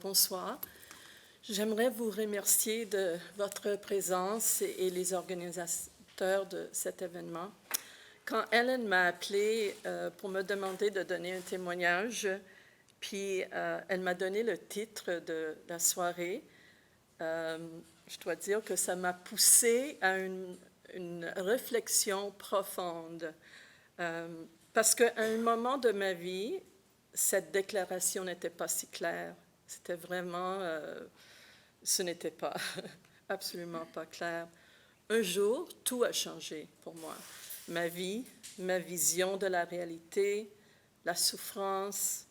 Bonsoir. J'aimerais vous remercier de votre présence et les organisateurs de cet événement. Quand Ellen m'a appelée pour me demander de donner un témoignage, puis elle m'a donné le titre de la soirée, je dois dire que ça m'a poussée à une réflexion profonde. Parce qu'à un moment de ma vie, cette déclaration n'était pas si claire. C'était vraiment, ce n'était pas, absolument pas clair. Un jour, tout a changé pour moi. Ma vie, ma vision de la réalité, la souffrance,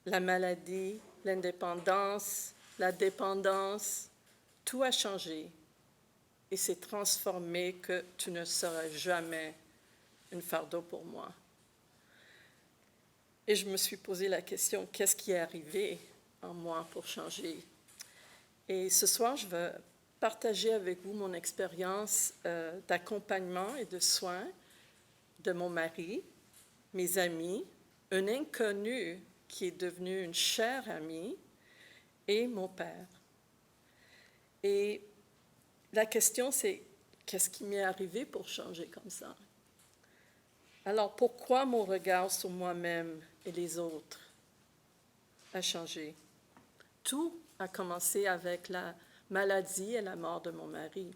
la maladie, l'indépendance, la dépendance, tout a changé et s'est transformé que tu ne seras jamais un fardeau pour moi. Et je me suis posé la question, qu'est-ce qui est arrivé en moi pour changer? Et ce soir, je vais partager avec vous mon expérience d'accompagnement et de soins de mon mari, mes amis, un inconnu qui est devenu une chère amie et mon père. Et la question, c'est qu'est-ce qui m'est arrivé pour changer comme ça? Alors, pourquoi mon regard sur moi-même et les autres a changé? Tout a commencé avec la maladie et la mort de mon mari.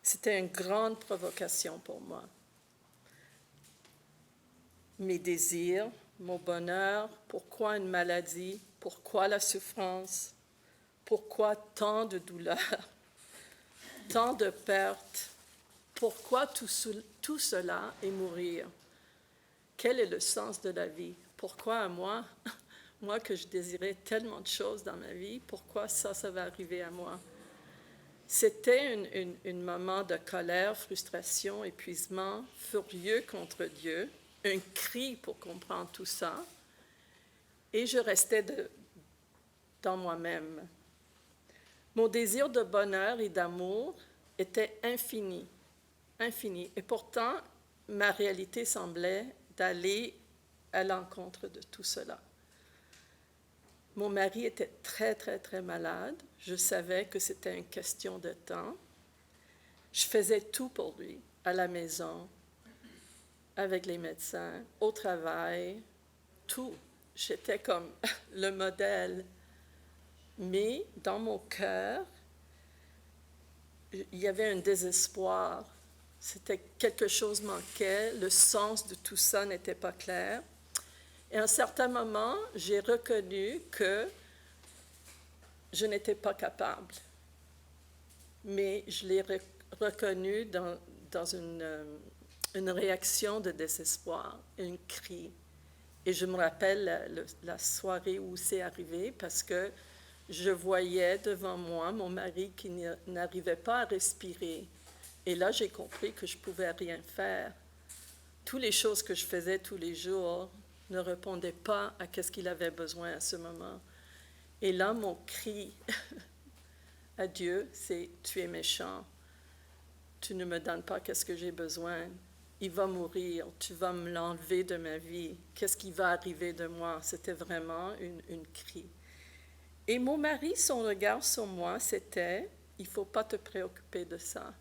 C'était une grande provocation pour moi. Mes désirs, mon bonheur, pourquoi une maladie, pourquoi la souffrance, pourquoi tant de douleurs, tant de pertes, pourquoi tout cela et mourir? Quel est le sens de la vie? Pourquoi à moi? Moi que je désirais tellement de choses dans ma vie, pourquoi ça va arriver à moi? C'était un moment de colère, frustration, épuisement, furieux contre Dieu, un cri pour comprendre tout ça, et je restais dans moi-même. Mon désir de bonheur et d'amour était infini, infini, et pourtant ma réalité semblait d'aller à l'encontre de tout cela. Mon mari était très, très, très malade. Je savais que c'était une question de temps. Je faisais tout pour lui, à la maison, avec les médecins, au travail, tout. J'étais comme le modèle. Mais dans mon cœur, il y avait un désespoir. C'était quelque chose manquait, le sens de tout ça n'était pas clair. Et à un certain moment, j'ai reconnu que je n'étais pas capable. Mais je l'ai reconnu dans une réaction de désespoir, un cri. Et je me rappelle la soirée où c'est arrivé parce que je voyais devant moi mon mari qui n'arrivait pas à respirer. Et là, j'ai compris que je ne pouvais rien faire. Toutes les choses que je faisais tous les jours ne répondaient pas à ce qu'il avait besoin à ce moment. Et là, mon cri à Dieu, c'est « Tu es méchant, tu ne me donnes pas ce que j'ai besoin, il va mourir, tu vas me l'enlever de ma vie, qu'est-ce qui va arriver de moi? » C'était vraiment une cri. Et mon mari, son regard sur moi, c'était « Il ne faut pas te préoccuper de ça.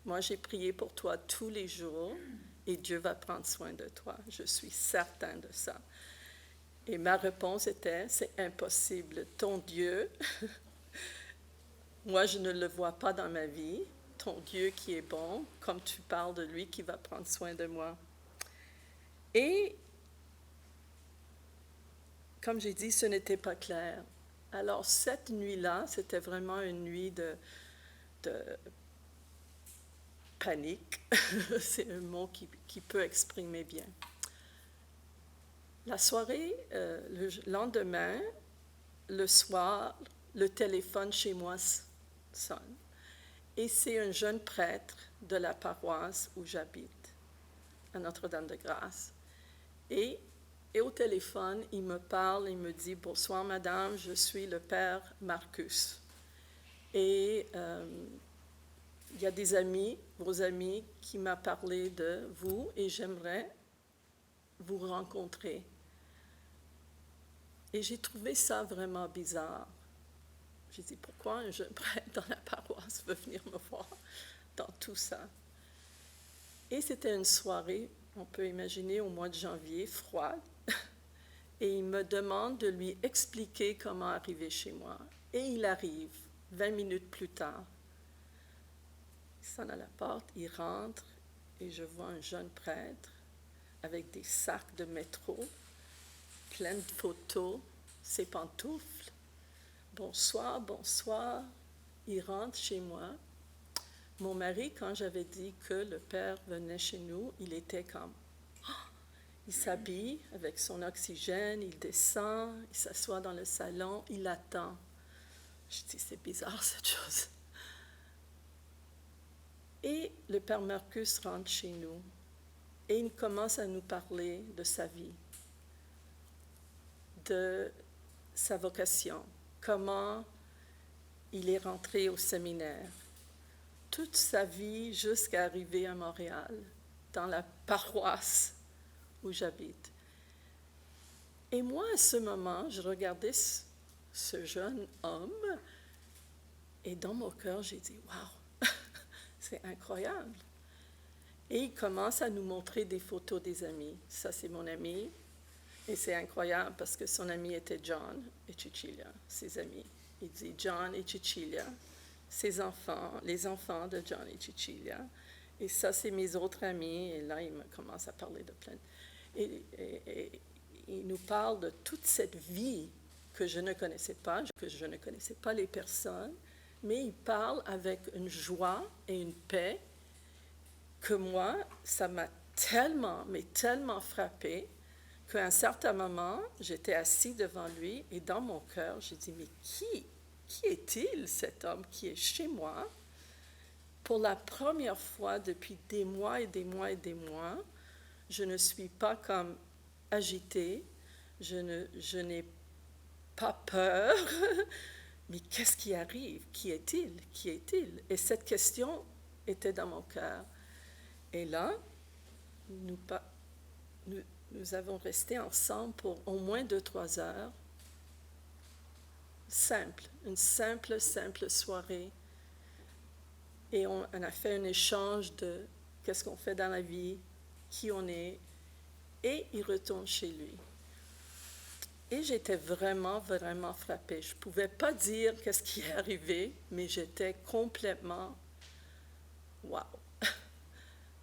Moi, j'ai prié pour toi tous les jours et Dieu va prendre soin de toi. Je suis certain de ça. » Et ma réponse était « C'est impossible. Ton Dieu, moi, je ne le vois pas dans ma vie. Ton Dieu qui est bon, comme tu parles de lui, qui va prendre soin de moi. » Et, comme j'ai dit, ce n'était pas clair. Alors, cette nuit-là, c'était vraiment une nuit de panique. C'est un mot qui peut exprimer bien. La soirée, le lendemain, le soir, le téléphone chez moi sonne. Et c'est un jeune prêtre de la paroisse où j'habite, à Notre-Dame-de-Grâce. Et au téléphone, il me parle, il me dit « Bonsoir, madame, je suis le père Marcus. Et il y a des amis, vos amis, qui m'ont parlé de vous et j'aimerais vous rencontrer. » Et j'ai trouvé ça vraiment bizarre. J'ai dit, pourquoi un jeune prêtre dans la paroisse veut venir me voir dans tout ça? Et c'était une soirée, on peut imaginer, au mois de janvier, froide. Et il me demande de lui expliquer comment arriver chez moi. Et il arrive 20 minutes plus tard. Il sonne à la porte, il rentre, et je vois un jeune prêtre avec des sacs de métro, plein de photos, ses pantoufles. Bonsoir, bonsoir. Il rentre chez moi. Mon mari, quand j'avais dit que le père venait chez nous, il était comme... Il s'habille avec son oxygène, il descend, il s'assoit dans le salon, il attend. Je dis, c'est bizarre cette chose. Et le père Marcus rentre chez nous et il commence à nous parler de sa vie, de sa vocation, comment il est rentré au séminaire, toute sa vie jusqu'à arriver à Montréal, dans la paroisse où j'habite. Et moi, à ce moment, je regardais ce jeune homme et dans mon cœur, j'ai dit, waouh, c'est incroyable. Et il commence à nous montrer des photos des amis. Ça, c'est mon ami. Et c'est incroyable parce que son ami était John et Cecilia, ses amis. Il dit John et Cecilia, ses enfants, les enfants de John et Cecilia. Et ça, c'est mes autres amis. Et là, il me commence à parler de plein. Et il nous parle de toute cette vie que je ne connaissais pas, que je ne connaissais pas les personnes, mais il parle avec une joie et une paix que moi, ça m'a tellement, mais tellement frappée qu'à un certain moment, j'étais assis devant lui et dans mon cœur, j'ai dit, mais qui est-il, cet homme qui est chez moi? Pour la première fois depuis des mois et des mois et des mois, je ne suis pas comme agitée, je n'ai pas peur, mais qu'est-ce qui arrive? Qui est-il? Qui est-il? Et cette question était dans mon cœur. Et là, nous avons resté ensemble pour au moins 2-3 heures. Une simple soirée. Et on a fait un échange de qu'est-ce qu'on fait dans la vie, qui on est, et il retourne chez lui. Et j'étais vraiment, vraiment frappée. Je ne pouvais pas dire qu'est-ce qui est arrivé, mais j'étais complètement « wow ».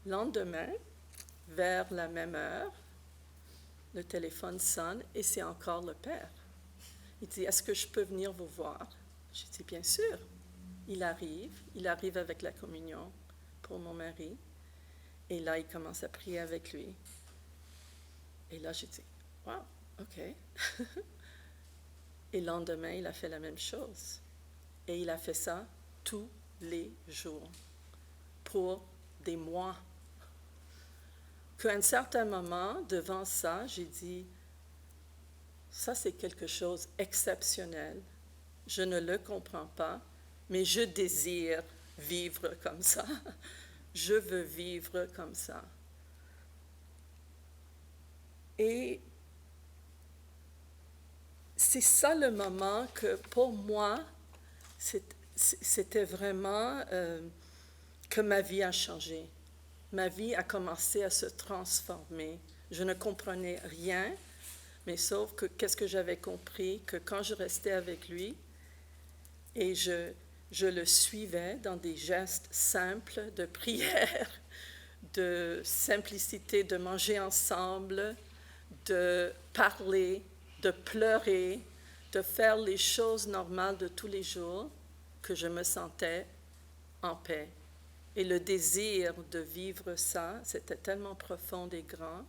Lendemain, vers la même heure, le téléphone sonne et c'est encore le père. Il dit, est-ce que je peux venir vous voir? J'ai dit, bien sûr. Il arrive avec la communion pour mon mari. Et là, il commence à prier avec lui. Et là, j'ai dit, wow, OK. Et le lendemain, il a fait la même chose. Et il a fait ça tous les jours, pour des mois. Qu'à un certain moment, devant ça, j'ai dit, ça c'est quelque chose d'exceptionnel. Je ne le comprends pas, mais je désire vivre comme ça. Je veux vivre comme ça. Et c'est ça le moment que, pour moi, c'était vraiment que ma vie a changé. Ma vie a commencé à se transformer. Je ne comprenais rien, mais sauf que qu'est-ce que j'avais compris, que quand je restais avec lui et je le suivais dans des gestes simples de prière, de simplicité, de manger ensemble, de parler, de pleurer, de faire les choses normales de tous les jours, que je me sentais en paix. Et le désir de vivre ça, c'était tellement profond et grand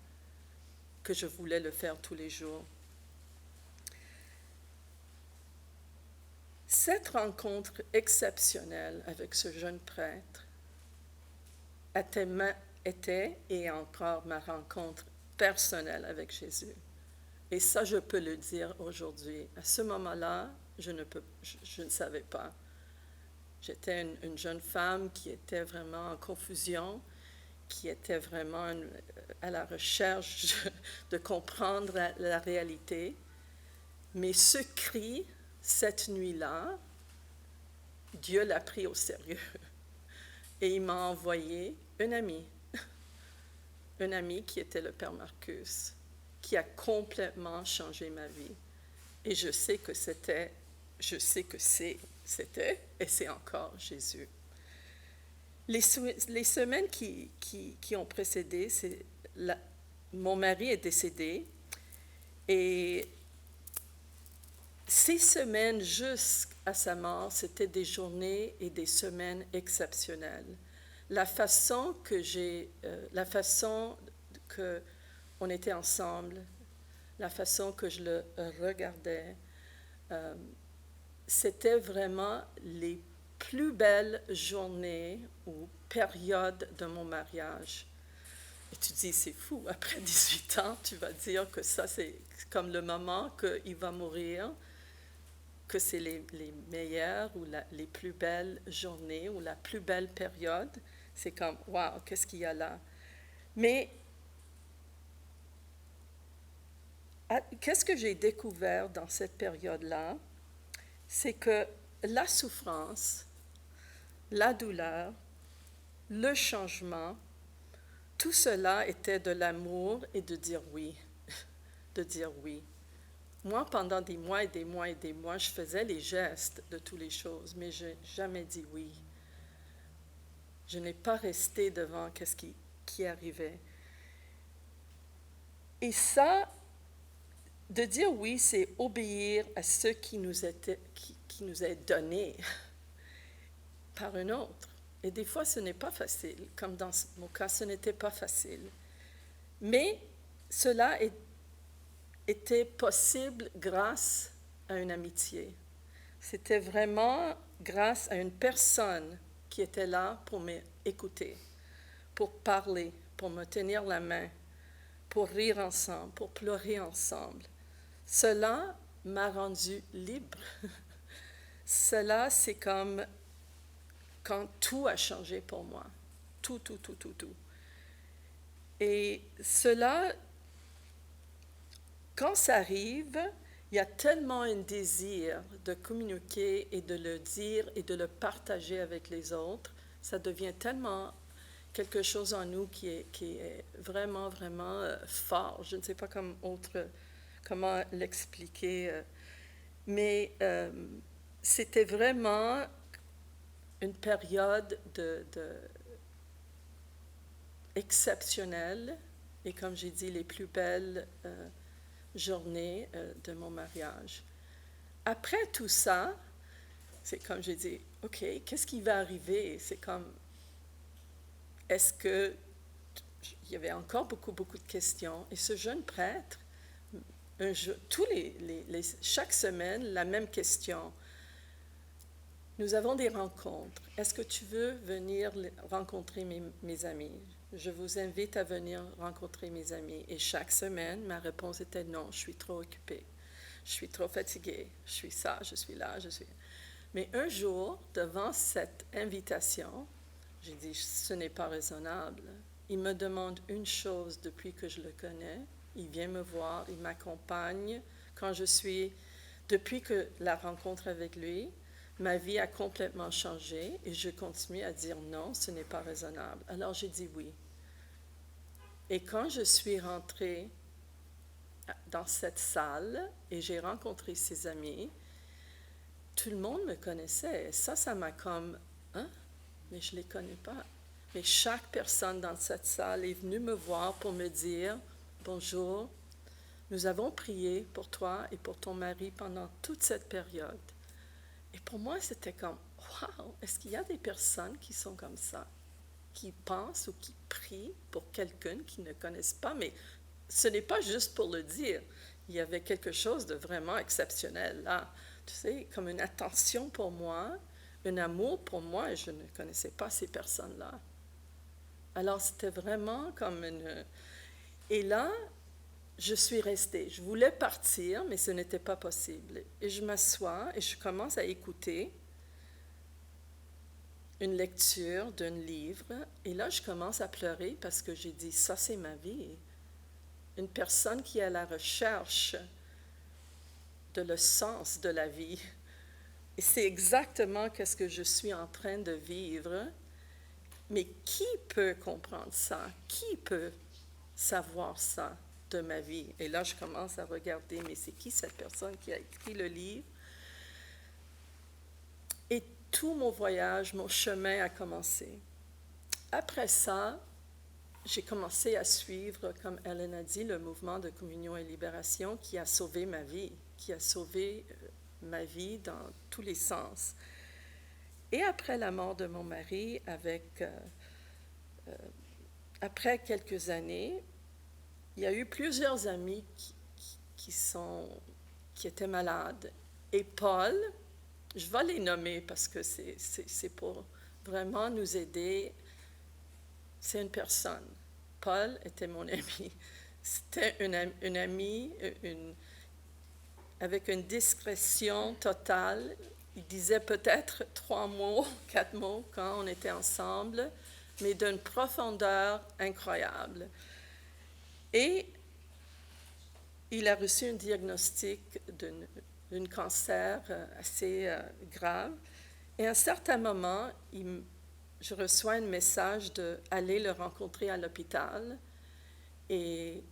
que je voulais le faire tous les jours. Cette rencontre exceptionnelle avec ce jeune prêtre était et est encore ma rencontre personnelle avec Jésus. Et ça, je peux le dire aujourd'hui. À ce moment-là, je ne savais pas. J'étais une jeune femme qui était vraiment en confusion, qui était vraiment à la recherche de comprendre la réalité. Mais ce cri, cette nuit-là, Dieu l'a pris au sérieux. Et il m'a envoyé un ami qui était le Père Marcus, qui a complètement changé ma vie. Et je sais que c'était et c'est encore Jésus. Les semaines qui ont précédé, mon mari est décédé, et ces semaines jusqu'à sa mort, c'était des journées et des semaines exceptionnelles. La façon que on était ensemble, la façon que je le regardais, c'était vraiment les plus belles journées ou périodes de mon mariage. Et tu dis, c'est fou, après 18 ans, tu vas dire que ça, c'est comme le moment qu'il va mourir, que c'est les meilleures ou les plus belles journées ou la plus belle période. C'est comme, wow, qu'est-ce qu'il y a là? Mais qu'est-ce que j'ai découvert dans cette période-là? C'est que la souffrance, la douleur, le changement, tout cela était de l'amour et de dire oui, de dire oui. Moi, pendant des mois et des mois et des mois, je faisais les gestes de toutes les choses, mais je n'ai jamais dit oui. Je n'ai pas resté devant ce qui arrivait. Et ça, de dire oui, c'est obéir à ce qui nous est donné par un autre. Et des fois, ce n'est pas facile, comme dans mon cas, ce n'était pas facile. Mais cela était possible grâce à une amitié. C'était vraiment grâce à une personne qui était là pour m'écouter, pour parler, pour me tenir la main, pour rire ensemble, pour pleurer ensemble. Cela m'a rendue libre. Cela, c'est comme quand tout a changé pour moi. Tout. Et cela, quand ça arrive, il y a tellement un désir de communiquer et de le dire et de le partager avec les autres. Ça devient tellement quelque chose en nous qui est vraiment, vraiment fort. Je ne sais pas comment l'expliquer, mais c'était vraiment une période exceptionnelle et, comme j'ai dit, les plus belles journées de mon mariage. Après tout ça, c'est comme j'ai dit, OK, qu'est-ce qui va arriver? C'est comme, est-ce que il y avait encore beaucoup de questions. Et ce jeune prêtre, chaque semaine, la même question. Nous avons des rencontres. Est-ce que tu veux venir rencontrer mes amis? Je vous invite à venir rencontrer mes amis. Et chaque semaine, ma réponse était non, je suis trop occupée. Je suis trop fatiguée. Je suis ça, je suis là, je suis... Mais un jour, devant cette invitation, j'ai dit, ce n'est pas raisonnable. Il me demande une chose depuis que je le connais. Il vient me voir, il m'accompagne depuis que la rencontre avec lui, ma vie a complètement changé et je continue à dire non, ce n'est pas raisonnable. Alors j'ai dit oui. Et quand je suis rentrée dans cette salle et j'ai rencontré ses amis, tout le monde me connaissait. Et ça m'a comme, hein? Mais je ne les connais pas. Mais chaque personne dans cette salle est venue me voir pour me dire, bonjour, nous avons prié pour toi et pour ton mari pendant toute cette période. Et pour moi, c'était comme, wow, est-ce qu'il y a des personnes qui sont comme ça, qui pensent ou qui prient pour quelqu'un qu'ils ne connaissent pas, mais ce n'est pas juste pour le dire. Il y avait quelque chose de vraiment exceptionnel là, tu sais, comme une attention pour moi, un amour pour moi, et je ne connaissais pas ces personnes-là. Alors, c'était vraiment comme une... Et là, je suis restée. Je voulais partir, mais ce n'était pas possible. Et je m'assois et je commence à écouter une lecture d'un livre. Et là, je commence à pleurer parce que j'ai dit, ça, c'est ma vie. Une personne qui est à la recherche de le sens de la vie. Et c'est exactement ce que je suis en train de vivre. Mais qui peut comprendre ça? Qui peut savoir ça de ma vie? Et là, je commence à regarder, mais c'est qui cette personne qui a écrit le livre? Et tout mon voyage, mon chemin a commencé. Après ça, j'ai commencé à suivre, comme Ellen a dit, le mouvement de communion et libération qui a sauvé ma vie, qui a sauvé ma vie dans tous les sens. Et après la mort de mon mari, après quelques années, il y a eu plusieurs amis qui étaient malades. Et Paul, je vais les nommer parce que c'est pour vraiment nous aider. C'est une personne. Paul était mon ami. C'était une amie avec une discrétion totale. Il disait peut-être 3 mots, 4 mots quand on était ensemble, mais d'une profondeur incroyable. Et il a reçu un diagnostic d'un cancer assez grave. Et à un certain moment, je reçois un message d'aller le rencontrer à l'hôpital. Et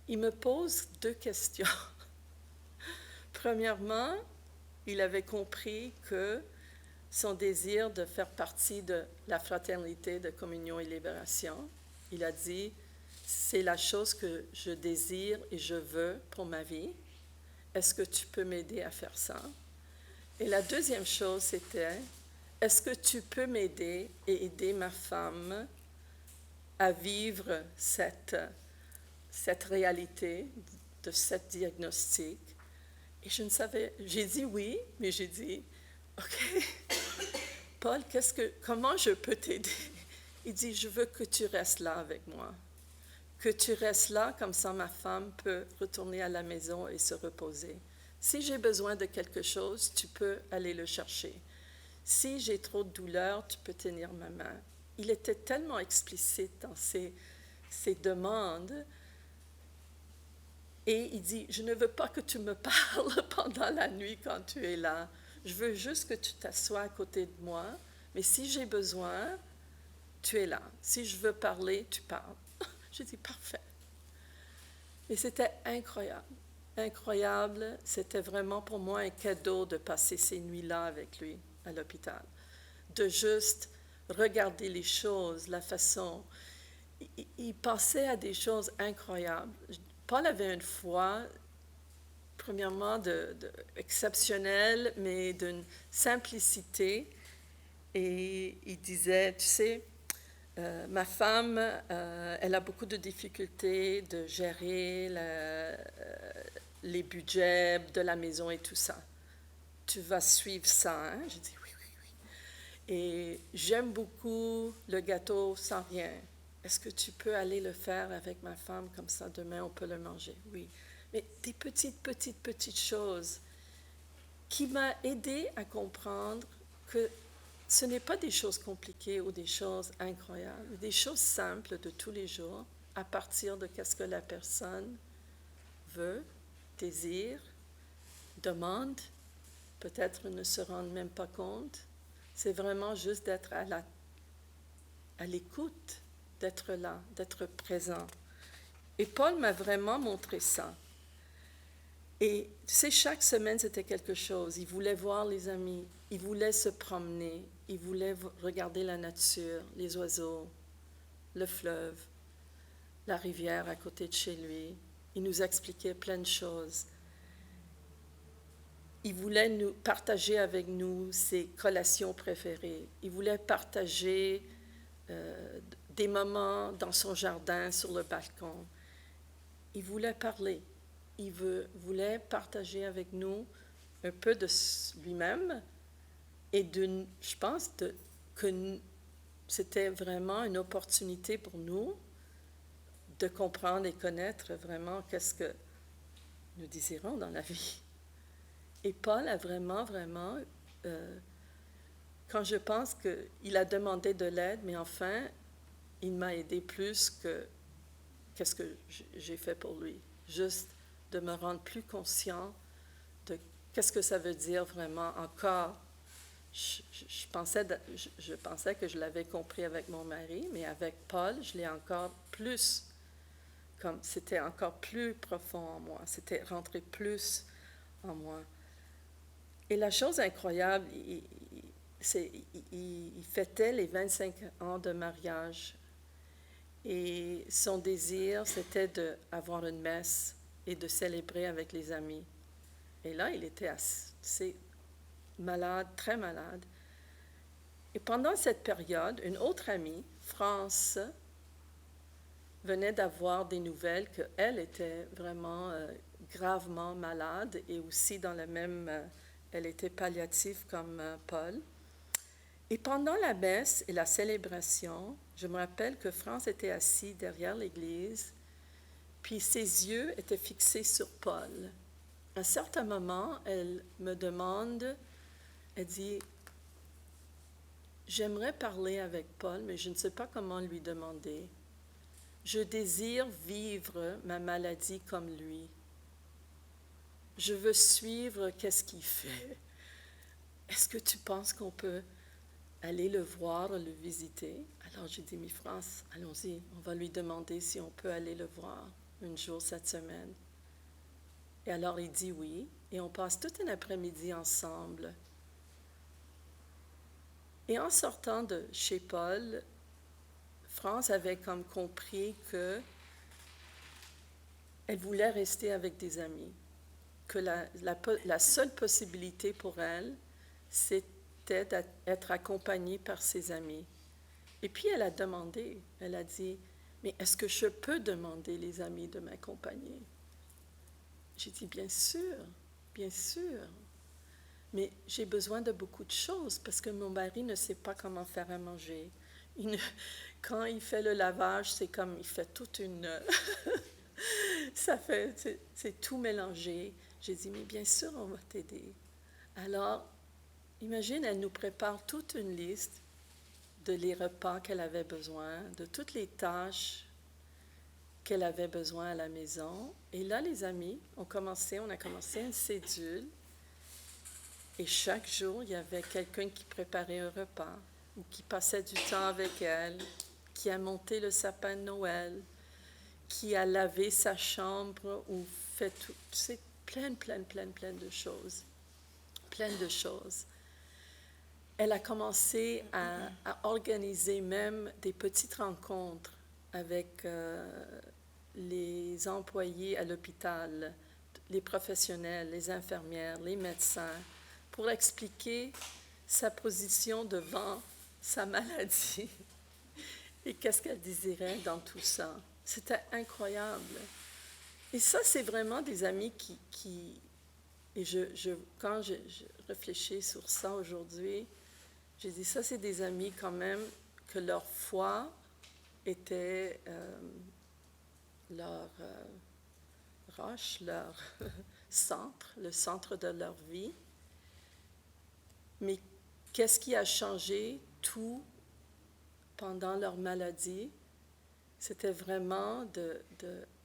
il me pose 2 questions. Premièrement, il avait compris que son désir de faire partie de la fraternité de communion et libération, il a dit, c'est la chose que je désire et je veux pour ma vie. Est-ce que tu peux m'aider à faire ça? Et la deuxième chose, c'était, est-ce que tu peux m'aider et aider ma femme à vivre cette réalité de ce diagnostic? Et je ne savais, j'ai dit oui, mais j'ai dit, OK, Paul, comment je peux t'aider? Il dit, je veux que tu restes là avec moi, que tu restes là, comme ça ma femme peut retourner à la maison et se reposer. Si j'ai besoin de quelque chose, tu peux aller le chercher. Si j'ai trop de douleur, tu peux tenir ma main. Il était tellement explicite dans ses demandes. Et il dit, je ne veux pas que tu me parles pendant la nuit quand tu es là. Je veux juste que tu t'assoies à côté de moi. Mais si j'ai besoin, tu es là. Si je veux parler, tu parles. Je dis, parfait. Et c'était incroyable. Incroyable. C'était vraiment pour moi un cadeau de passer ces nuits-là avec lui à l'hôpital. De juste regarder les choses, la façon. Il pensait à des choses incroyables. Paul avait une foi, premièrement, exceptionnelle, mais d'une simplicité. Et il disait, tu sais, ma femme, elle a beaucoup de difficultés de gérer les budgets de la maison et tout ça. Tu vas suivre ça, hein? J'ai dit oui, oui, oui. Et j'aime beaucoup le gâteau sans rien. Est-ce que tu peux aller le faire avec ma femme, comme ça demain on peut le manger? Oui. Mais des petites choses qui m'ont aidé à comprendre que ce n'est pas des choses compliquées ou des choses incroyables, des choses simples de tous les jours à partir de ce que la personne veut, désire, demande, peut-être ne se rend même pas compte. C'est vraiment juste d'être à l'écoute, d'être là, d'être présent. Et Paul m'a vraiment montré ça. Et tu sais, chaque semaine, c'était quelque chose. Il voulait voir les amis, il voulait se promener, il voulait regarder la nature, les oiseaux, le fleuve, la rivière à côté de chez lui. Il nous expliquait plein de choses. Il voulait nous partager avec nous ses collations préférées. Il voulait partager des moments dans son jardin, sur le balcon. Il voulait parler. Il voulait partager avec nous un peu de lui-même et je pense que c'était vraiment une opportunité pour nous de comprendre et connaître vraiment qu'est-ce que nous désirons dans la vie. Et Paul a vraiment, quand je pense qu'il a demandé de l'aide, mais enfin, il m'a aidé plus que qu'est-ce que j'ai fait pour lui. Juste de me rendre plus conscient de qu'est-ce que ça veut dire vraiment encore? Je pensais que je l'avais compris avec mon mari, mais avec Paul, je l'ai encore plus, comme c'était encore plus profond en moi, c'était rentré plus en moi. Et la chose incroyable, il fêtait les 25 ans de mariage. Et son désir, c'était d'avoir une messe et de célébrer avec les amis. Et là, il était assez malade, très malade. Et pendant cette période, une autre amie, France, venait d'avoir des nouvelles qu'elle était vraiment gravement malade et aussi dans la même... elle était palliative comme Paul. Et pendant la messe et la célébration, je me rappelle que France était assis derrière l'église, puis ses yeux étaient fixés sur Paul. À un certain moment, elle me demande, elle dit, j'aimerais parler avec Paul, mais je ne sais pas comment lui demander. Je désire vivre ma maladie comme lui. Je veux suivre qu'est-ce qu'il fait. Est-ce que tu penses qu'on peut aller le voir, le visiter? Alors j'ai dit, mais France, allons-y, on va lui demander si on peut aller le voir un jour cette semaine. Et alors il dit oui, et on passe tout un après-midi ensemble. Et en sortant de chez Paul, France avait comme compris que elle voulait rester avec des amis, que la seule possibilité pour elle, c'était d'être accompagnée par ses amis. Et puis elle a demandé, elle a dit, mais est-ce que je peux demander les amis de m'accompagner? J'ai dit, bien sûr, mais j'ai besoin de beaucoup de choses parce que mon mari ne sait pas comment faire à manger. Quand il fait le lavage, c'est comme il fait toute une... c'est tout mélangé. J'ai dit, mais bien sûr, on va t'aider. Alors, imagine, elle nous prépare toute une liste de les repas qu'elle avait besoin, de toutes les tâches qu'elle avait besoin à la maison. Et là, les amis, on a commencé une cédule. Et chaque jour, il y avait quelqu'un qui préparait un repas ou qui passait du temps avec elle, qui a monté le sapin de Noël, qui a lavé sa chambre ou fait tout. C'est plein de choses. Plein de choses. Elle a commencé à organiser même des petites rencontres avec les employés à l'hôpital, les professionnels, les infirmières, les médecins, pour expliquer sa position devant sa maladie et qu'est-ce qu'elle désirait dans tout ça. C'était incroyable. Et ça, c'est vraiment des amis qui et quand je réfléchis sur ça aujourd'hui, j'ai dit, ça, c'est des amis quand même que leur foi était leur roche, leur centre, le centre de leur vie. Mais qu'est-ce qui a changé tout pendant leur maladie? C'était vraiment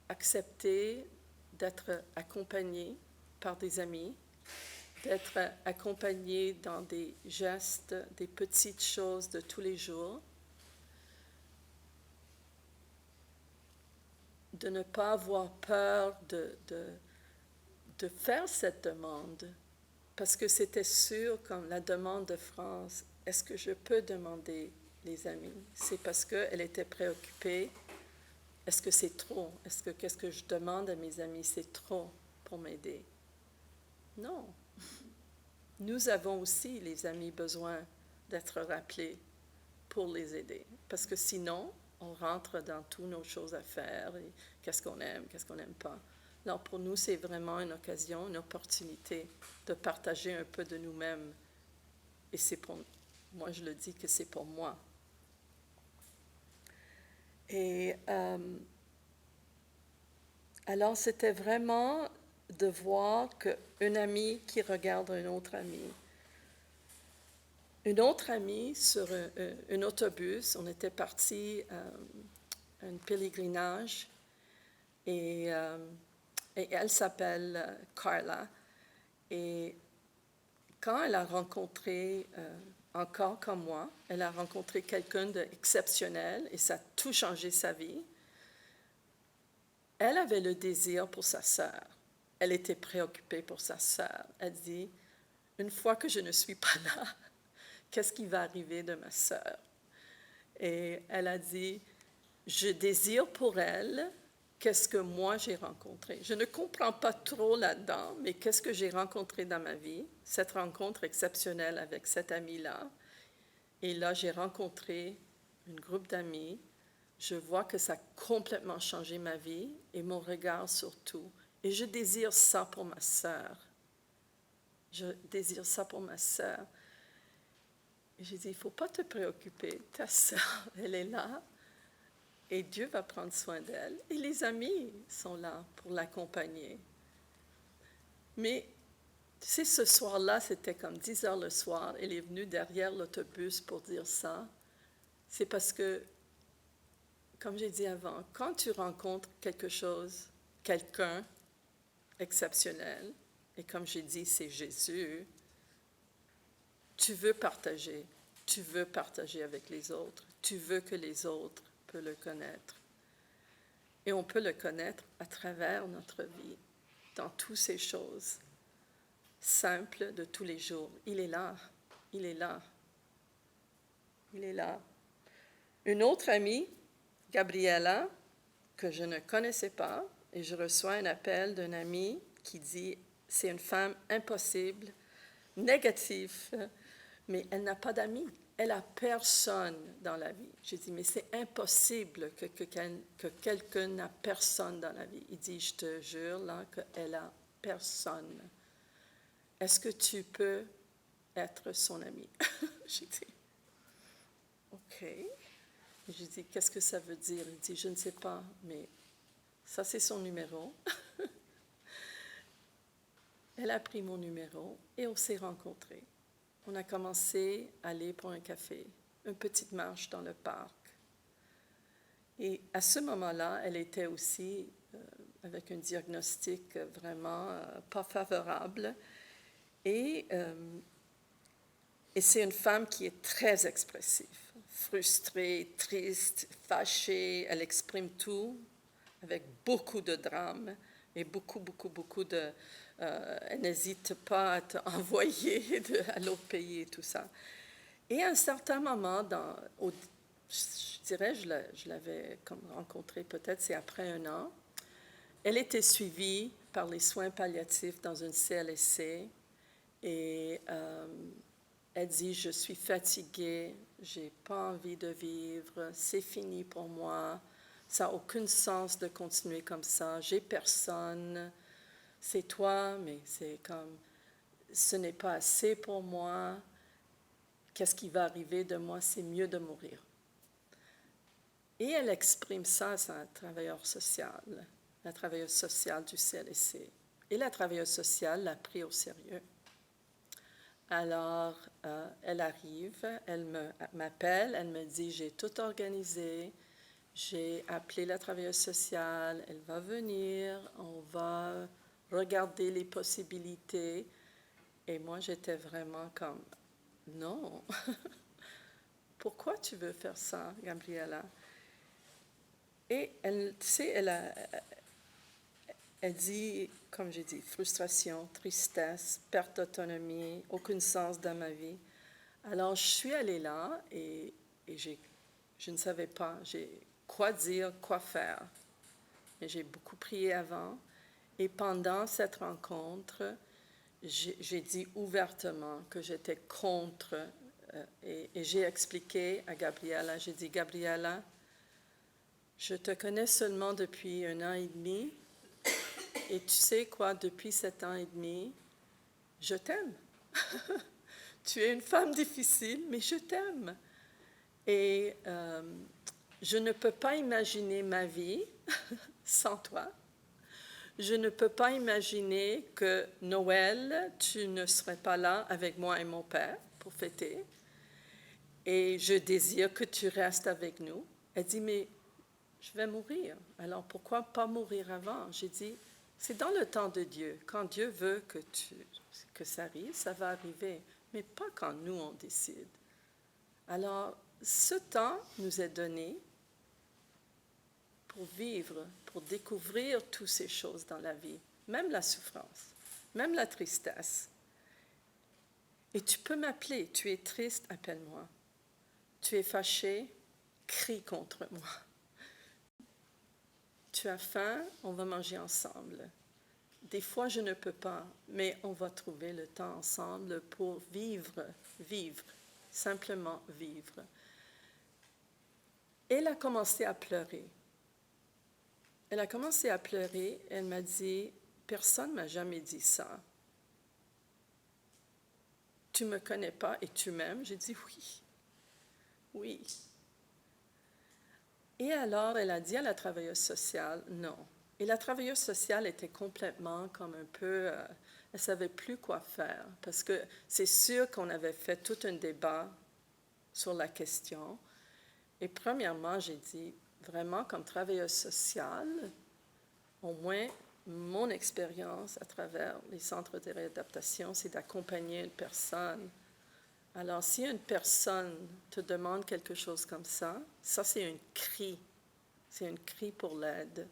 d'accepter d'être accompagné par des amis, d'être accompagné dans des gestes, des petites choses de tous les jours, de ne pas avoir peur de faire cette demande, parce que c'était sûr, comme la demande de France, est-ce que je peux demander les amis? C'est parce qu'elle était préoccupée. Est-ce que c'est trop? Qu'est-ce que je demande à mes amis, c'est trop pour m'aider? Non. Nous avons aussi, les amis, besoin d'être rappelés pour les aider. Parce que sinon, on rentre dans toutes nos choses à faire, et qu'est-ce qu'on aime, qu'est-ce qu'on n'aime pas. Alors pour nous, c'est vraiment une occasion, une opportunité de partager un peu de nous-mêmes. Et c'est pour moi, je le dis que c'est pour moi. Et alors, c'était vraiment de voir qu'un ami qui regarde un autre ami. Une autre amie sur un autobus, on était parti à un pèlerinage et elle s'appelle Carla. Et quand elle a rencontré, encore comme moi, elle a rencontré quelqu'un d'exceptionnel et ça a tout changé sa vie, elle avait le désir pour sa sœur. Elle était préoccupée pour sa sœur. Elle dit, une fois que je ne suis pas là, qu'est-ce qui va arriver de ma sœur? Et elle a dit, je désire pour elle qu'est-ce que moi j'ai rencontré. Je ne comprends pas trop là-dedans, mais qu'est-ce que j'ai rencontré dans ma vie, cette rencontre exceptionnelle avec cette amie-là. Et là, j'ai rencontré un groupe d'amis. Je vois que ça a complètement changé ma vie et mon regard sur tout. Et je désire ça pour ma sœur. Je désire ça pour ma sœur. Et j'ai dit, il ne faut pas te préoccuper. Ta sœur, elle est là. Et Dieu va prendre soin d'elle. Et les amis sont là pour l'accompagner. Mais, tu sais, ce soir-là, c'était comme 10 heures le soir. Elle est venue derrière l'autobus pour dire ça. C'est parce que, comme j'ai dit avant, quand tu rencontres quelque chose, quelqu'un exceptionnel, et comme j'ai dit, c'est Jésus, tu veux partager avec les autres, tu veux que les autres peuvent le connaître. Et on peut le connaître à travers notre vie, dans toutes ces choses simples de tous les jours. Il est là, il est là, il est là. Une autre amie, Gabriella, que je ne connaissais pas, et je reçois un appel d'un ami qui dit, c'est une femme impossible, négative, mais elle n'a pas d'amis. Elle n'a personne dans la vie. J'ai dit, mais c'est impossible que quelqu'un n'a personne dans la vie. Il dit, je te jure, là, qu'elle n'a personne. Est-ce que tu peux être son ami? J'ai dit, OK. J'ai dit, qu'est-ce que ça veut dire? Il dit, je ne sais pas, mais ça, c'est son numéro. Elle a pris mon numéro et on s'est rencontrés. On a commencé à aller pour un café, une petite marche dans le parc. Et à ce moment-là, elle était aussi avec un diagnostic vraiment pas favorable. Et c'est une femme qui est très expressive, frustrée, triste, fâchée. Elle exprime tout avec beaucoup de drame et beaucoup de... elle n'hésite pas à t'envoyer à l'autre pays et tout ça. Et à un certain moment, je dirais, je l'avais rencontrée peut-être, c'est après 1 an, elle était suivie par les soins palliatifs dans une CLSC et elle dit, je suis fatiguée, j'ai pas envie de vivre, c'est fini pour moi, ça n'a aucun sens de continuer comme ça, j'ai personne, c'est toi, mais c'est comme, ce n'est pas assez pour moi, qu'est-ce qui va arriver de moi, c'est mieux de mourir. Et elle exprime ça à sa travailleuse sociale du CLSC. Et la travailleuse sociale l'a pris au sérieux. Alors, elle arrive, elle m'appelle, elle me dit, j'ai tout organisé, j'ai appelé la travailleuse sociale, elle va venir, on va regarder les possibilités. Et moi, j'étais vraiment comme, non, pourquoi tu veux faire ça, Gabriella? Et elle, tu sais, elle dit, comme j'ai dit, frustration, tristesse, perte d'autonomie, aucun sens dans ma vie. Alors, je suis allée là et je ne savais pas quoi dire, quoi faire. Mais j'ai beaucoup prié avant. Et pendant cette rencontre, j'ai dit ouvertement que j'étais contre. Et j'ai expliqué à Gabriella, j'ai dit, Gabriella, je te connais seulement depuis 1 an et demi. Et tu sais quoi, depuis 7 ans et demi, je t'aime. Tu es une femme difficile, mais je t'aime. Et je ne peux pas imaginer ma vie sans toi. Je ne peux pas imaginer que Noël, tu ne serais pas là avec moi et mon père pour fêter. Et je désire que tu restes avec nous. Elle dit, mais je vais mourir. Alors pourquoi pas mourir avant? J'ai dit, C'est dans le temps de Dieu. Quand Dieu veut que ça arrive, ça va arriver, mais pas quand nous, on décide. Alors, ce temps nous est donné pour vivre, pour découvrir toutes ces choses dans la vie, même la souffrance, même la tristesse. Et tu peux m'appeler, tu es triste, appelle-moi. Tu es fâché, crie contre moi. Tu as faim, on va manger ensemble. Des fois, je ne peux pas, mais on va trouver le temps ensemble pour vivre, simplement vivre. Elle a commencé à pleurer. Elle a commencé à pleurer, elle m'a dit, personne ne m'a jamais dit ça. Tu ne me connais pas et tu m'aimes? J'ai dit oui. Oui. Et alors, elle a dit à la travailleuse sociale, non. Et la travailleuse sociale était complètement comme un peu, elle ne savait plus quoi faire, parce que c'est sûr qu'on avait fait tout un débat sur la question. Et premièrement, j'ai dit, vraiment, comme travailleuse sociale, au moins, mon expérience à travers les centres de réadaptation, c'est d'accompagner une personne. Alors, si une personne te demande quelque chose comme ça c'est un cri. C'est un cri pour l'aide.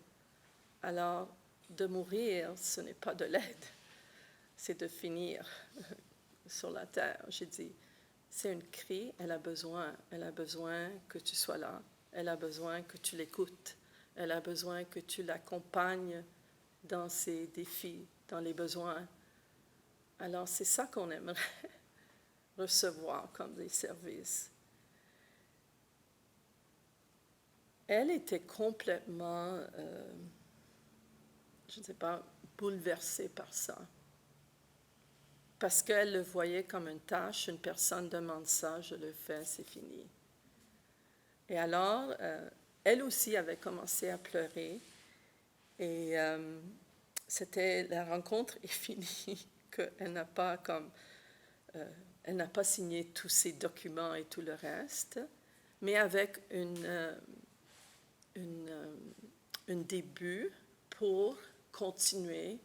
Alors, de mourir, ce n'est pas de l'aide. C'est de finir sur la terre. J'ai dit, c'est un cri, elle a besoin que tu sois là. Elle a besoin que tu l'écoutes. Elle a besoin que tu l'accompagnes dans ses défis, dans les besoins. Alors, c'est ça qu'on aimerait recevoir comme des services. Elle était complètement, je ne sais pas, bouleversée par ça. Parce qu'elle le voyait comme une tâche, une personne demande ça, je le fais, c'est fini. Et alors, elle aussi avait commencé à pleurer. Et la rencontre est finie, qu'elle n'a pas elle n'a pas signé tous ses documents et tout le reste, mais avec un début pour continuer,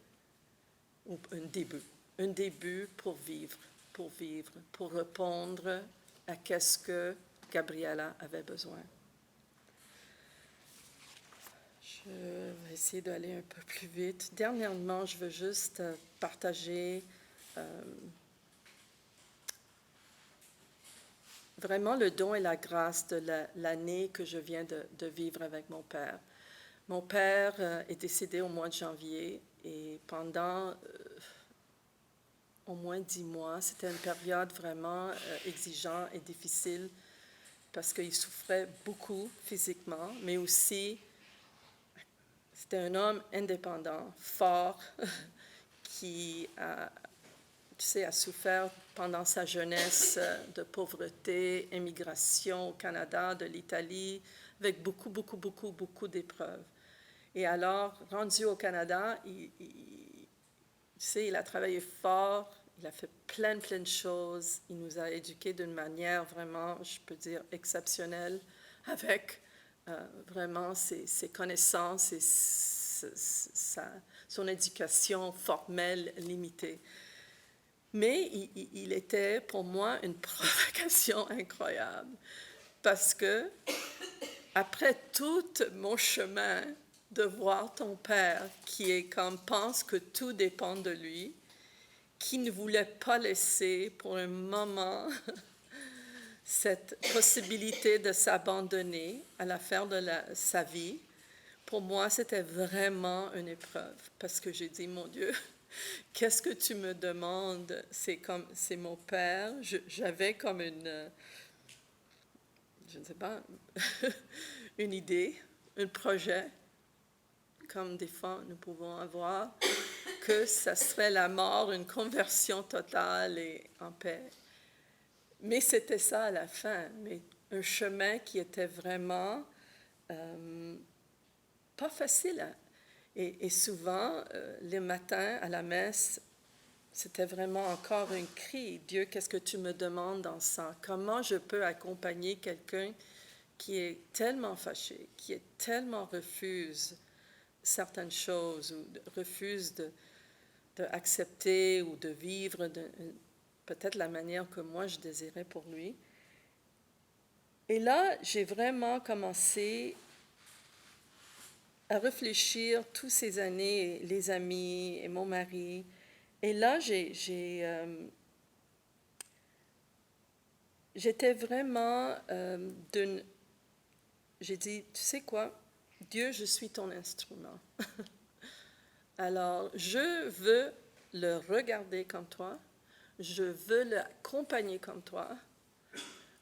ou un début pour vivre, pour répondre à qu'est-ce que Gabriela avait besoin. Je vais essayer d'aller un peu plus vite. Dernièrement, je veux juste partager vraiment le don et la grâce de l'année que je viens de vivre avec mon père. Mon père est décédé au mois de janvier et pendant au moins 10 mois, c'était une période vraiment exigeante et difficile parce qu'il souffrait beaucoup physiquement, mais aussi c'était un homme indépendant, fort, qui a souffert pendant sa jeunesse de pauvreté, émigration au Canada, de l'Italie, avec beaucoup d'épreuves. Et alors, rendu au Canada, il a travaillé fort, il a fait plein de choses, il nous a éduqués d'une manière vraiment, je peux dire, exceptionnelle, avec vraiment ses connaissances et son éducation formelle limitée. Mais il était pour moi une provocation incroyable parce que après tout mon chemin de voir ton père qui est comme pense que tout dépend de lui, qui ne voulait pas laisser pour un moment cette possibilité de s'abandonner à la fin de sa vie, pour moi c'était vraiment une épreuve parce que j'ai dit mon Dieu, qu'est-ce que tu me demandes? C'est mon père. J'avais comme je ne sais pas, une idée, un projet, comme des fois nous pouvons avoir, que ça serait la mort, une conversion totale et en paix. Mais c'était ça à la fin, mais un chemin qui était vraiment pas facile. Et souvent, les matins à la messe, c'était vraiment encore un cri. Dieu, qu'est-ce que tu me demandes dans ça? Comment je peux accompagner quelqu'un qui est tellement fâché, qui est tellement refuse certaines choses ou refuse d'accepter ou de vivre peut-être la manière que moi je désirais pour lui. Et là, j'ai vraiment commencé à réfléchir toutes ces années, les amis et mon mari. Et là, j'étais vraiment j'ai dit, tu sais quoi, Dieu, je suis ton instrument. Alors, je veux le regarder comme toi, je veux l'accompagner comme toi.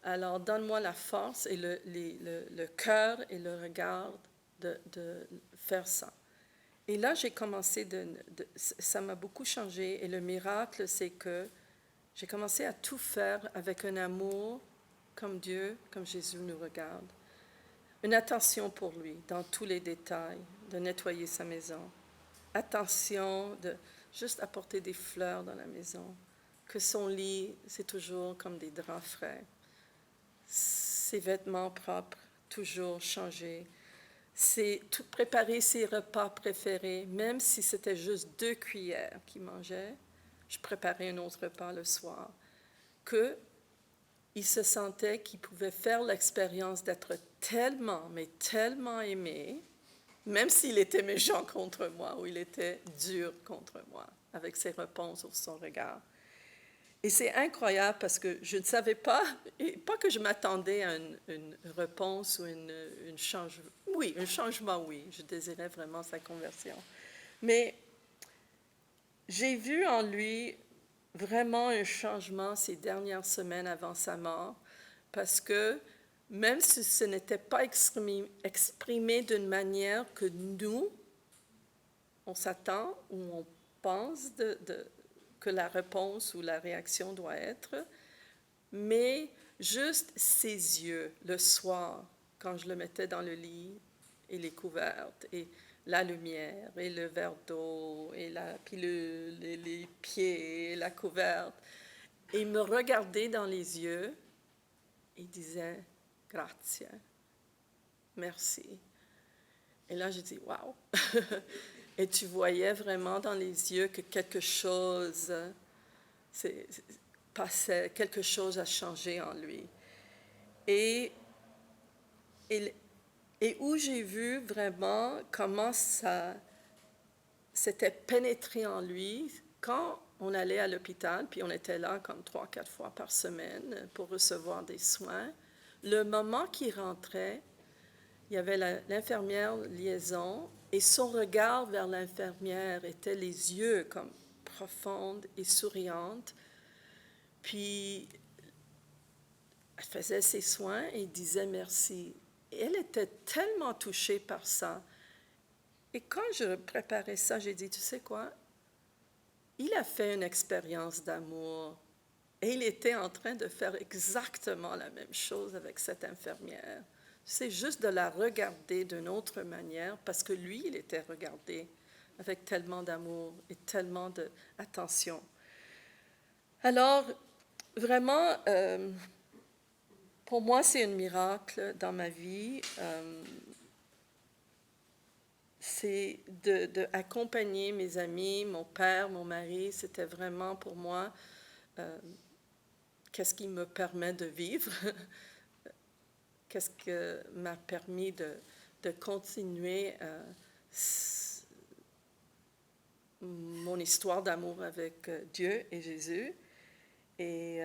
Alors, donne-moi la force et le cœur et le regard de faire ça. Et là, j'ai commencé ça m'a beaucoup changé. Et le miracle, c'est que j'ai commencé à tout faire avec un amour comme Dieu, comme Jésus nous regarde. Une attention pour lui dans tous les détails, de nettoyer sa maison. Attention de juste apporter des fleurs dans la maison. Que son lit, c'est toujours comme des draps frais. Ses vêtements propres, toujours changés. C'est préparer ses repas préférés, même si c'était juste 2 cuillères qu'il mangeait, je préparais un autre repas le soir. Qu'il se sentait qu'il pouvait faire l'expérience d'être tellement, mais tellement aimé, même s'il était méchant contre moi ou il était dur contre moi, avec ses réponses ou son regard. Et c'est incroyable parce que je ne savais pas, et pas que je m'attendais à une réponse ou un changement. Oui, un changement, oui. Je désirais vraiment sa conversion. Mais j'ai vu en lui vraiment un changement ces dernières semaines avant sa mort, parce que même si ce n'était pas exprimé d'une manière que nous, on s'attend ou on pense que la réponse ou la réaction doit être, mais juste ses yeux le soir, quand je le mettais dans le lit, et les couvertes, et la lumière, et le verre d'eau, et la pilule, et les pieds, et la couverte, et il me regardait dans les yeux, et disait « Grazie, merci ». Et là, j'ai dit « Wow ». Et tu voyais vraiment dans les yeux que quelque chose passait, quelque chose a changé en lui. Et où j'ai vu vraiment comment ça s'était pénétré en lui quand on allait à l'hôpital, puis on était là comme 3-4 fois par semaine pour recevoir des soins. Le moment qu'il rentrait, il y avait l'infirmière liaison, et son regard vers l'infirmière était les yeux comme profondes et souriantes. Puis, elle faisait ses soins et disait merci. Et elle était tellement touchée par ça. Et quand je préparais ça, j'ai dit, tu sais quoi? Il a fait une expérience d'amour. Et il était en train de faire exactement la même chose avec cette infirmière. C'est juste de la regarder d'une autre manière, parce que lui, il était regardé avec tellement d'amour et tellement d'attention. Alors, vraiment, pour moi, c'est un miracle dans ma vie. C'est d'accompagner mes amis, mon père, mon mari. C'était vraiment pour moi, qu'est-ce qui me permet de vivre? Qu'est-ce qui m'a permis de continuer mon histoire d'amour avec Dieu et Jésus. Et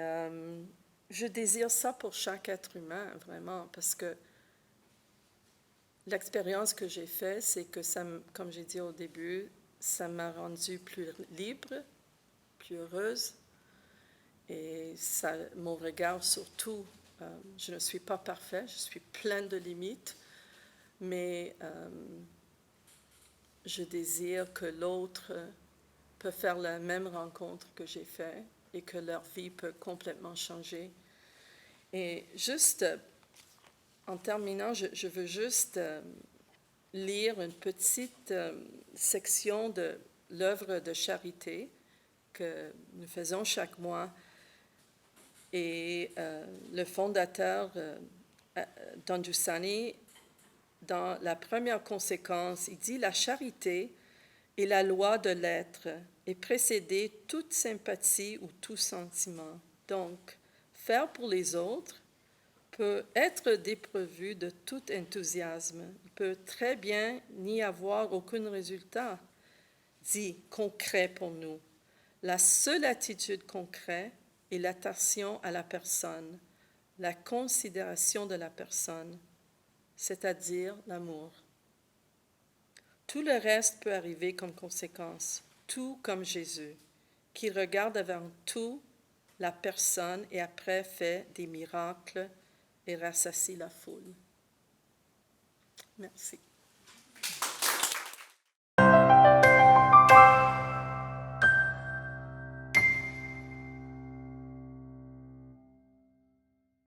je désire ça pour chaque être humain, vraiment, parce que l'expérience que j'ai faite, c'est que, ça, comme j'ai dit au début, ça m'a rendue plus libre, plus heureuse, et ça, mon regard surtout, je ne suis pas parfaite, je suis pleine de limites, mais je désire que l'autre peut faire la même rencontre que j'ai faite et que leur vie peut complètement changer. Et juste, en terminant, je veux juste lire une petite section de l'œuvre de charité que nous faisons chaque mois. Et le fondateur, Don Giussani, dans la première conséquence, il dit « La charité est la loi de l'être et précéder toute sympathie ou tout sentiment. » Donc, faire pour les autres peut être dépourvu de tout enthousiasme. Il peut très bien n'y avoir aucun résultat, dit concret pour nous. La seule attitude concrète est l'attention à la personne, la considération de la personne, c'est-à-dire l'amour. Tout le reste peut arriver comme conséquence, tout comme Jésus, qui regarde avant tout la personne et après fait des miracles et rassasie la foule. Merci.